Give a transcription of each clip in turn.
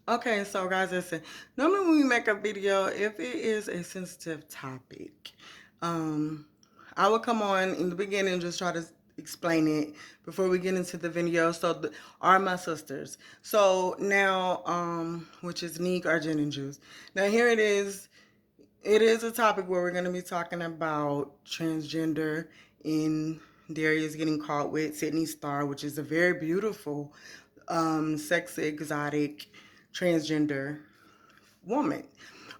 Okay, so guys, listen. Normally when we make a video, if it is a sensitive topic, um, I will come on in the beginning and just try to explain it before we get into the video. So are my sisters. So now, which is Neek, Arjen, and Juice. Now here it is. It is a topic where we're going to be talking about transgender in Darius getting caught with Sydney Starr, which is a very beautiful, sexy, exotic transgender woman.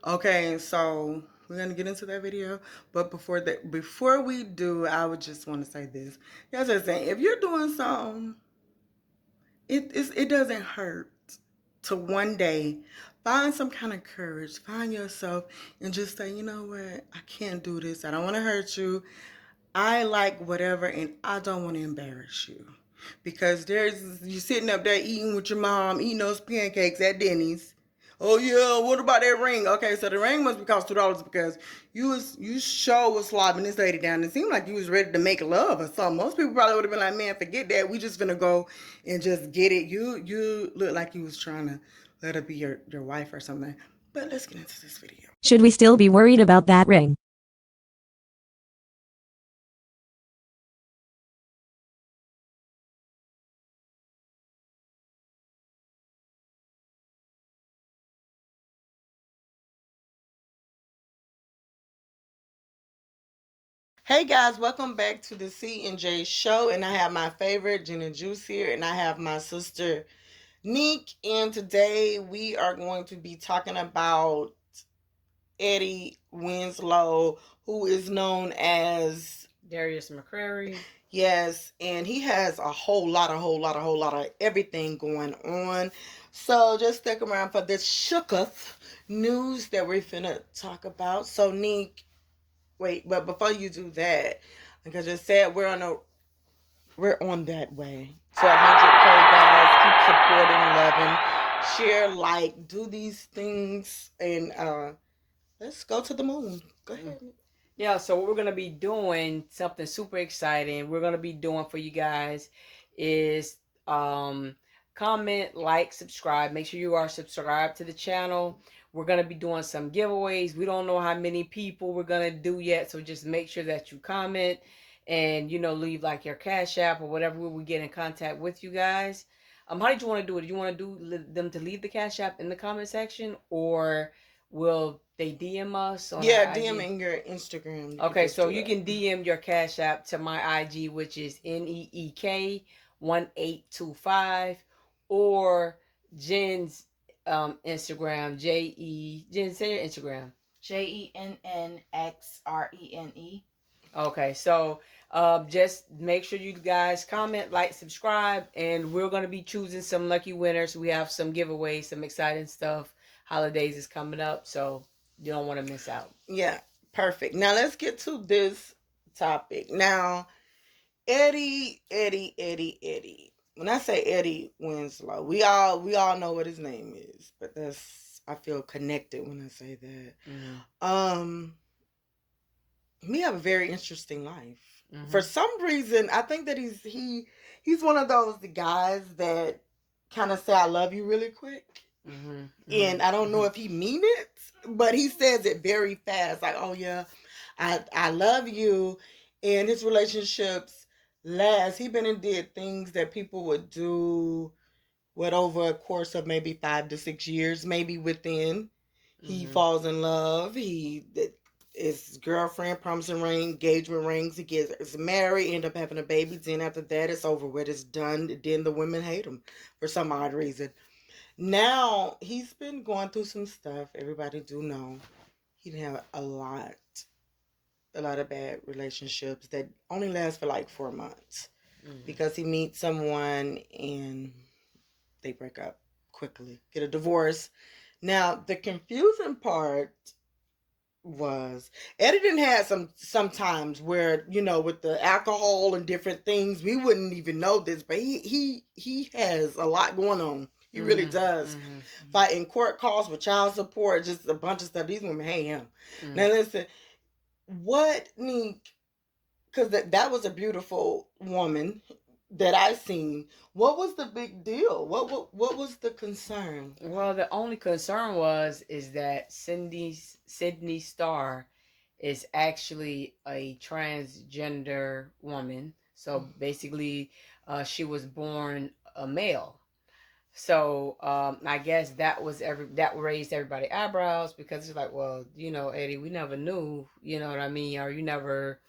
Okay, so we're gonna get into that video, but before we do, I would just want to say this. Yes, I'm saying if you're doing something, it doesn't hurt to one day find some kind of courage, find yourself, and just say, you know what, I can't do this. I don't want to hurt you. I like whatever, and I don't want to embarrass you. Because there's you sitting up there eating with your mom, eating those pancakes at Denny's. Oh yeah, what about that ring? Okay, so the ring must be cost $2 because you sure was slobbing this lady down. It seemed like you was ready to make love or something. Most people probably would have been like, man, forget that. We just gonna go and just get it. You look like you was trying to let her be your wife or something. But let's get into this video. Should we still be worried about that ring? Hey guys, welcome back to the C and J show, and I have my favorite Gin and Juice here, and I have my sister Neek, and today we are going to be talking about Eddie Winslow, who is known as Darius McCrary. yes, and he has a whole lot of everything going on. So just stick around for this shooketh news that we're finna talk about. So Neek, wait, but before you do that, like I just said, we're on that way to 100K, guys. Keep supporting, loving, share, like, do these things, and let's go to the moon. Go ahead. Yeah, so what we're gonna be doing, something super exciting. We're gonna be doing for you guys is comment, like, subscribe. Make sure you are subscribed to the channel. We're gonna be doing some giveaways. We don't know how many people we're gonna do yet, so just make sure that you comment and leave like your Cash App or whatever we get in contact with you guys. How did you want to do it? Do you want to do them to leave the Cash App in the comment section, or will they DM us on Yeah, our DM IG? in your Instagram. Okay, so you can DM your Cash App to my IG, which is NEEK1825, or Jen's Instagram, Jen, say your Instagram. JENNXRENE. Okay, so just make sure you guys comment, like, subscribe, and we're going to be choosing some lucky winners. We have some giveaways, some exciting stuff. Holidays is coming up, so you don't want to miss out. Yeah, perfect. Now let's get to this topic. Now, Eddie. When I say Eddie Winslow, we all know what his name is, but that's I feel connected when I say that. Mm-hmm. We have a very interesting life. Mm-hmm. For some reason, I think that he's one of those guys that kind of say I love you really quick. Mm-hmm. And I don't know if he mean it, but he says it very fast. Like, oh yeah, I love you. And his relationships last. He been and did things that people would do over a course of maybe 5 to 6 years, maybe within. He falls in love. His girlfriend, promising ring, engagement rings. He gets married, end up having a baby. Then after that, it's over with. It's done. Then the women hate him for some odd reason. Now he's been going through some stuff. Everybody do know he have a lot of bad relationships that only last for like 4 months because he meets someone and they break up quickly, get a divorce. Now the confusing part was Eddie didn't have sometimes where with the alcohol and different things we wouldn't even know this, but he has a lot going on. He really does. Fighting court costs with child support, just a bunch of stuff. These women hate him. Now listen, what Neek, because that was a beautiful woman. that I seen. What was the big deal? What was the concern? Well, the only concern is that Sydney Starr is actually a transgender woman. So basically, she was born a male. So I guess that raised everybody's eyebrows, because it's like, well, Eddie, we never knew, you know what I mean, or you never,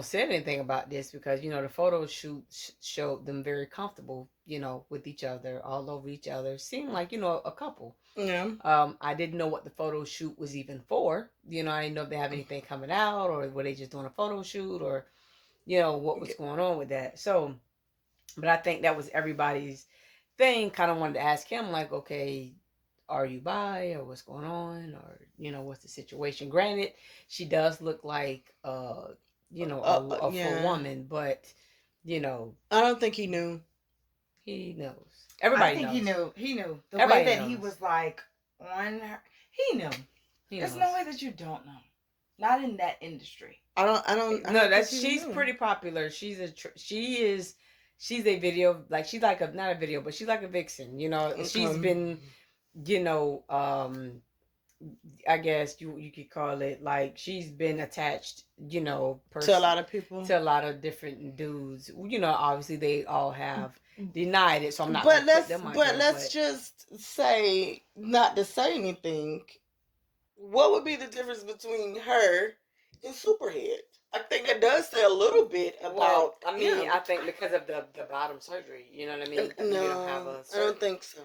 said anything about this, because the photo shoot showed them very comfortable, with each other, all over each other, seemed like a couple. Yeah. I didn't know what the photo shoot was even for. I didn't know if they have anything coming out, or were they just doing a photo shoot, or what was going on with that. So, but I think that was everybody's thing. Kind of wanted to ask him, like, okay, are you bi, or what's going on, or what's the situation? Granted, she does look like a full Yeah. woman, but I don't think he knew. he knows. I Everybody think knows. he knew. He knew the Everybody way that he knows. was like on her. He knew. He There's knows. no way that you don't know. Not in that industry. I don't. No, think he she's knew. pretty popular. She's a video, like, she's like not a video, but she's like a vixen. She's been, I guess you could call it, like, she's been attached, to a lot of people. to a lot of different dudes. Obviously they all have denied it, so I'm not. But let's just say, not to say anything. What would be the difference between her and Superhead? I think it does say a little bit about. Well, I mean, him. I think because of the bottom surgery, you know what I mean. No, You don't have a I don't think so.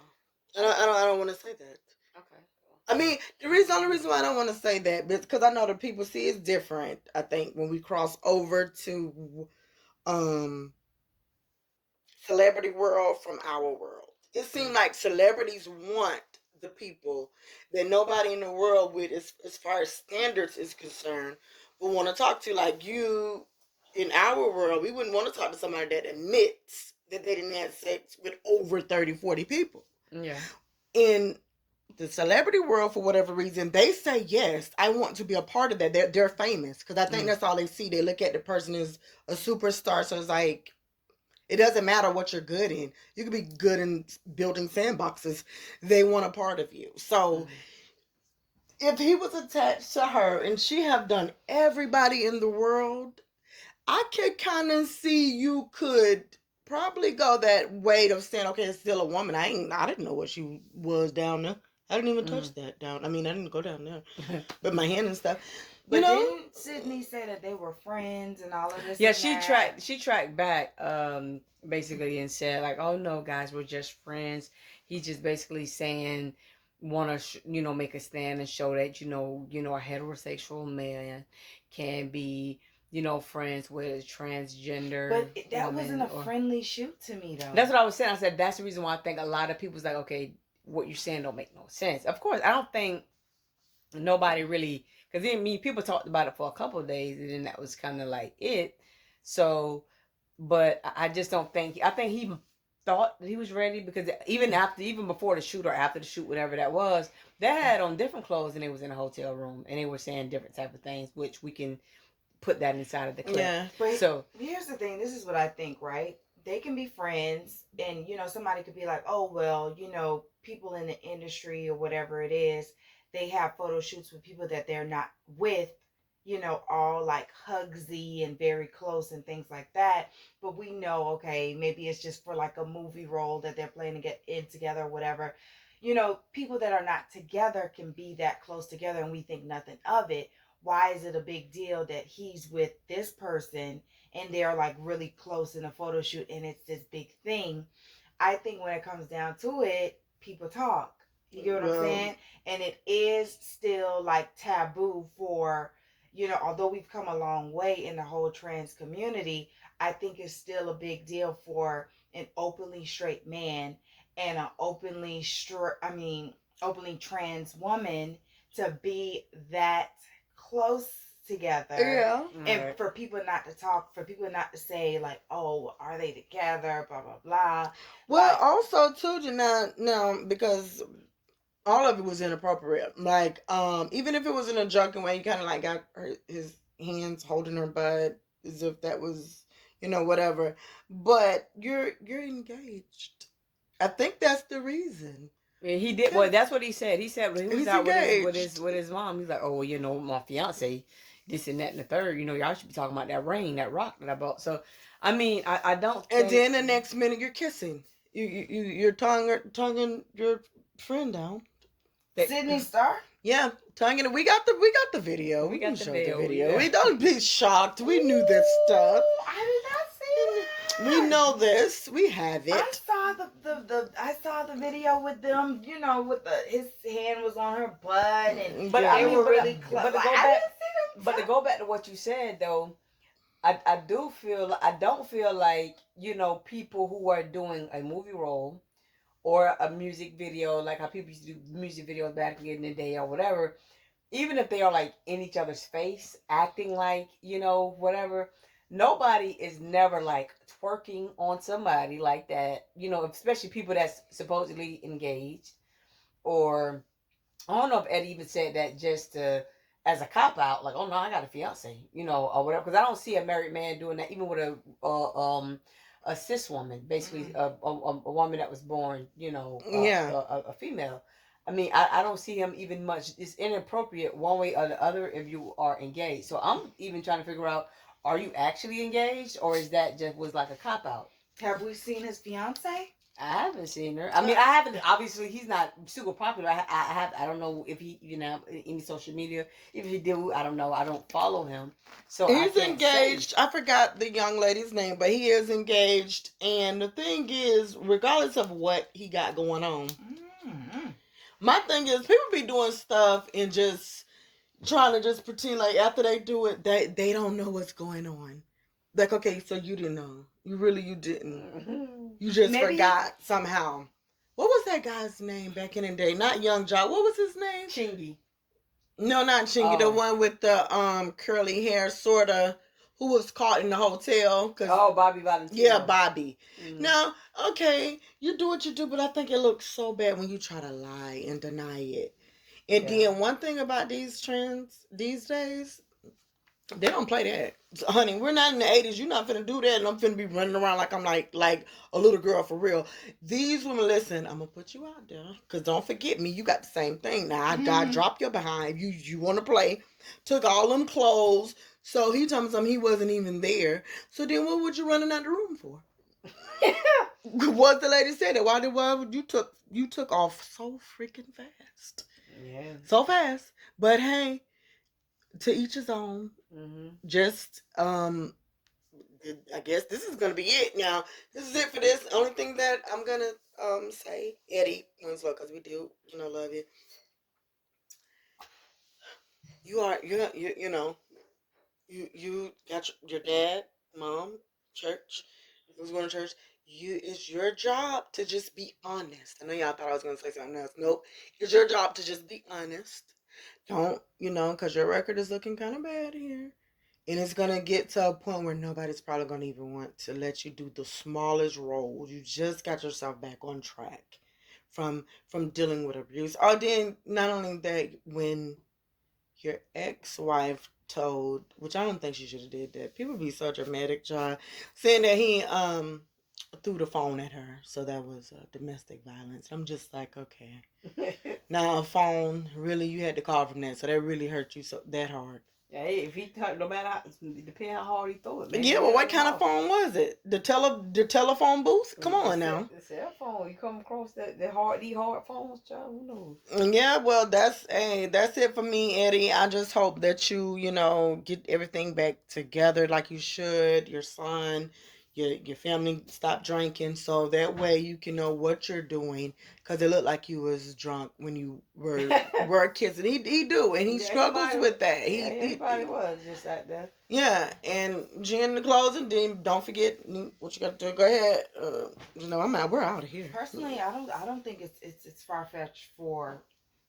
I don't want to say that. Okay. I mean, only reason why I don't want to say that is because I know the people see it's different. I think when we cross over to celebrity world from our world, it seems like celebrities want the people that nobody in the world with, as far as standards is concerned, will want to talk to. Like you, in our world, we wouldn't want to talk to somebody that admits that they didn't have sex with over 30, 40 people. Yeah. In the celebrity world, for whatever reason, they say, yes, I want to be a part of that. They're famous, because I think that's all they see. They look at the person as a superstar. So it's like, it doesn't matter what you're good in. You could be good in building sandboxes. They want a part of you. So if he was attached to her and she have done everybody in the world, I could kind of see you could probably go that way of saying, okay, it's still a woman. I didn't know what she was down there. I didn't even touch that down. I mean, I didn't go down there, but my hand and stuff. But didn't Sydney say that they were friends and all of this? Yeah, and she tracked back, basically, and said, like, oh no, guys, we're just friends. He's just basically saying, want to make a stand and show that a heterosexual man can be friends with a transgender. But that wasn't a friendly shoot to me, though. That's what I was saying. I said that's the reason why I think a lot of people's like, okay, what you're saying don't make no sense. Of course, I don't think nobody really, because people talked about it for a couple of days, and then that was kind of like it. So, but I just don't think. I think he thought that he was ready, because even before the shoot or after the shoot, whatever that was, they had on different clothes and they was in a hotel room and they were saying different type of things, which we can put that inside of the clip. Yeah. But so here's the thing. This is what I think, right? They can be friends, and somebody could be like, oh well, people in the industry or whatever it is, they have photo shoots with people that they're not with, all like hugsy and very close and things like that. But we know, okay, maybe it's just for like a movie role that they're playing to get in together or whatever. People that are not together can be that close together and we think nothing of it. Why is it a big deal that he's with this person and they're like really close in a photo shoot and it's this big thing? I think when it comes down to it, people talk. You get what I'm saying? And it is still like taboo for, although we've come a long way in the whole trans community, I think it's still a big deal for an openly straight man and an openly trans woman to be that close together. Yeah. And for people not to talk, for people not to say like, oh, are they together, blah blah blah. Well, also too, now because all of it was inappropriate. Like, even if it was in a joking way, you kind of like got his hands holding her butt as if that was, whatever. But you're engaged. I think that's the reason. And he did. Well, that's what he said. He said when he was He's out with engaged. his mom. He's like, oh, my fiance, this and that and the third. Y'all should be talking about that ring, that rock that I bought. So, I mean, I don't. And Think, then the next minute you're kissing. You're tonguing your friend down. Sydney Star. Yeah, tonguing. We got the video. We got the showed video, yeah. We don't be shocked. We knew this stuff. I did not see that. We know this. We have it. I saw the video with them. With his hand was on her butt, and But they were really close. But to go back, but to go back to what you said though, I don't feel like people who are doing a movie role or a music video, like how people used to do music videos back in the day or whatever, even if they are like in each other's face, acting like, whatever, nobody is never like twerking on somebody like that, especially people that's supposedly engaged. Or I don't know if Eddie even said that just as a cop out, like, oh no, I got a fiance, or whatever. Because I don't see a married man doing that, even with a cis woman, basically a woman that was born, a female. I mean, I don't see him even much. It's inappropriate one way or the other if you are engaged. So I'm even trying to figure out, are you actually engaged, or is that just was like a cop out? Have we seen his fiance? I haven't seen her. I mean, I haven't. Obviously, he's not super popular. I don't know if he any social media. If he do, I don't know. I don't follow him. So he's engaged. I forgot the young lady's name, but he is engaged. And the thing is, regardless of what he got going on, my thing is, people be doing stuff and just trying to just pretend like after they do it, they don't know what's going on. Like, okay, so you didn't know. You didn't. You just forgot somehow. What was that guy's name back in the day? Not Young Jock. What was his name? Chingy. No, not Chingy. The one with the curly hair, sorta, who was caught in the hotel. Bobby Valentino. Yeah, Bobby. Now, okay, you do what you do, but I think it looks so bad when you try to lie and deny it. And then one thing about these trends these days, they don't play that. Honey, we're not in the 80s. You're not finna do that, and I'm finna be running around like I'm like a little girl for real. These women, listen, I'm gonna put you out there, because don't forget me. You got the same thing. Now, I dropped your behind. You want to play. Took all them clothes. So he told me something, he wasn't even there. So then what would you running out the room for? What the lady said that? Why you took off so freaking fast? Yeah. So fast. But hey, to each his own. Just I guess this is gonna be it now. This is it for this. Only thing that I'm gonna say, Eddie Winslow, because we do love you. You got your dad, mom, church, who's going to church. It's your job to just be honest. I know y'all thought I was gonna say something else. Nope. It's your job to just be honest. Don't, because your record is looking kind of bad here. And it's going to get to a point where nobody's probably going to even want to let you do the smallest role. You just got yourself back on track from dealing with abuse. Or then, not only that, when your ex-wife told, which I don't think she should have did that. People be so dramatic, John, saying that he threw the phone at her. So that was domestic violence. I'm just like, okay. Now a phone, really, you had to call from that. So that really hurt you that hard. Yeah, if he no matter how, depending how hard he threw it. Yeah, but what kind of phone was it? The telephone booth? Come on now. The cell phone. You come across these hard phones, child. Who knows? Yeah, well, that's it for me, Eddie. I just hope that you get everything back together like you should. Your son, your family stop drinking, so that way you can know what you're doing. Because it looked like you was drunk when you were kissing. He do, and he struggles with that. He probably was just like that. Yeah, and Jen, the closing. Then don't forget what you got to do. Go ahead. We're out of here. Personally, I don't think it's far fetched for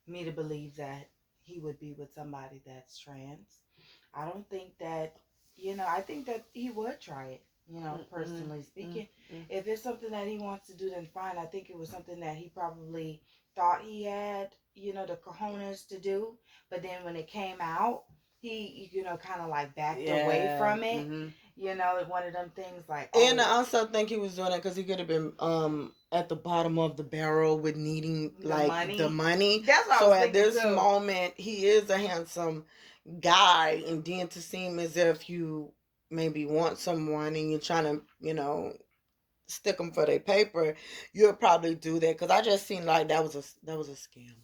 me to believe that he would be with somebody that's trans. I don't think that I think that he would try it. Personally speaking, if it's something that he wants to do, then fine. I think it was something that he probably thought he had, the cojones to do. But then when it came out, he, kind of like backed away from it. Mm-hmm. One of them things like, And I also think he was doing it because he could have been at the bottom of the barrel with needing the money. That's what So I was at this thinking, too. moment, he is a handsome guy, and then to seem as if you maybe want someone and you're trying to, stick them for their paper, you'll probably do that. Because I just seen like that was a scam.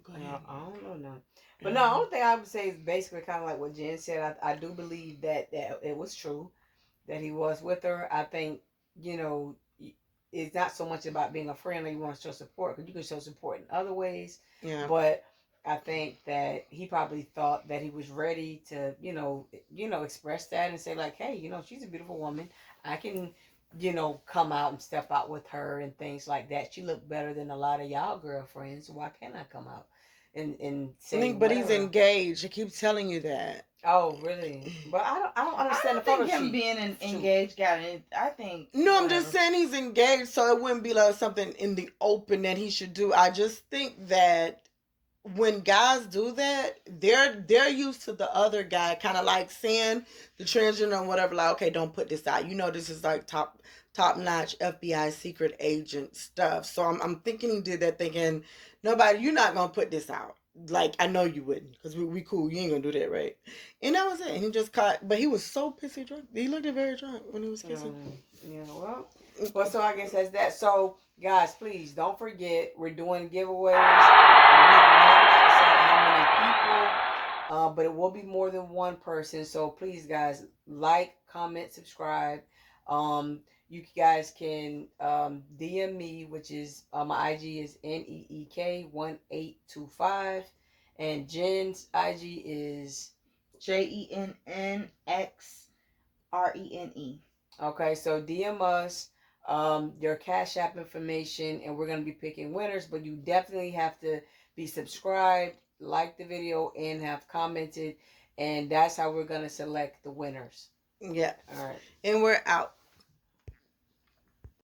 Go ahead. I don't know now. But no, the only thing I would say is basically kind of like what Jen said. I do believe that it was true that he was with her. I think, it's not so much about being a friend or you want to show support, because you can show support in other ways. Yeah. But I think that he probably thought that he was ready to, express that and say like, hey, she's a beautiful woman. I can, come out and step out with her and things like that. She looked better than a lot of y'all girlfriends. Why can't I come out and say But he's whatever? engaged. I keep telling you that. Oh, really? But I don't understand the photo him shoot. being an engaged guy. I think. No, I'm just saying he's engaged, so it wouldn't be like something in the open that he should do. I just think that when guys do that, they're used to the other guy kind of like saying the transgender or whatever, like, okay, don't put this out. This is like top notch FBI secret agent stuff. So I'm thinking he did that thinking, nobody, you're not gonna put this out. Like, I know you wouldn't, because we cool. You ain't gonna do that, right? And that was it. And he just caught, but he was so pissy drunk. He looked very drunk when he was kissing. Well, so I guess that's that. So, guys, please don't forget, we're doing giveaways. We haven't decided how many people, but it will be more than one person. So please, guys, like, comment, subscribe. You guys can DM me, which is my IG is NEEK1825, and Jen's IG is JENNXRENE. Okay, so DM us your Cash App information, and we're going to be picking winners, but you definitely have to be subscribed, like the video, and have commented, and that's how we're going to select the winners. Yeah. All right. And we're out.